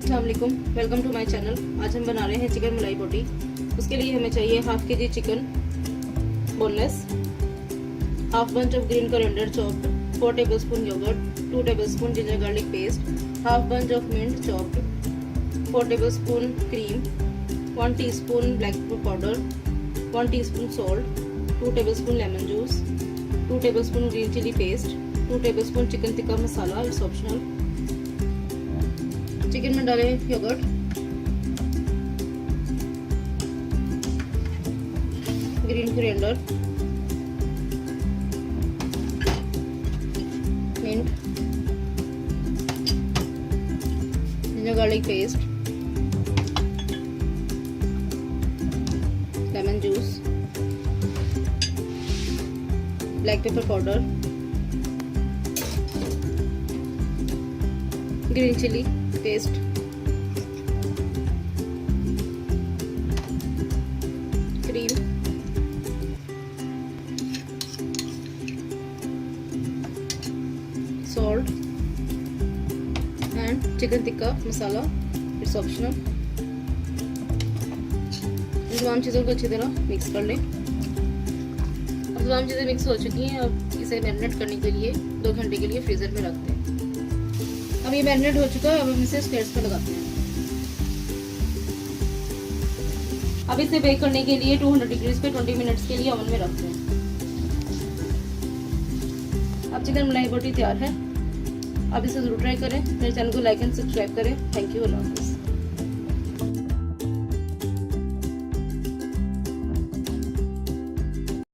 अस्सलामुअलैकुम, welcome to my channel. आज हम बना रहे हैं चिकन मलाई बोटी। उसके लिए हमें चाहिए half K G chicken boneless, half bunch of green coriander chopped, 4 tablespoon yoghurt, 2 tablespoon ginger garlic paste, half bunch of mint chopped, 4 tablespoon cream, 1 teaspoon black pepper powder, 1 teaspoon salt, 2 tablespoon lemon juice, 2 tablespoon green chilli paste, 2 tablespoon chicken tikka masala, it's optional. Chicken में डालें yoghurt, green coriander, mint, ginger garlic paste, lemon juice, black pepper powder, green chilli paste, cream, salt and chicken tikka masala, it's optional. इन तमाम चीज़ों को अच्छी तरह mix कर लें। अब तमाम चीज़ें मिक्स हो चुकी हैं। अब इसे मैरिनेट करने के लिए 2 घंटे के लिए फ्रीजर में रखते हैं। अब ये मैरिनेट हो चुका है। अब हम इसे स्टेयर्स पर लगाते हैं। अब इसे बेक करने के लिए 200 डिग्रीज पे 20 मिनट्स के लिए ओवन में रखते हैं। अब चिकन मलाई बोटी तैयार है। अब इसे जरूर ट्राई करें। मेरे चैनल को लाइक एंड सब्सक्राइब करें। थैंक यू, अल्लाह हाफिज़।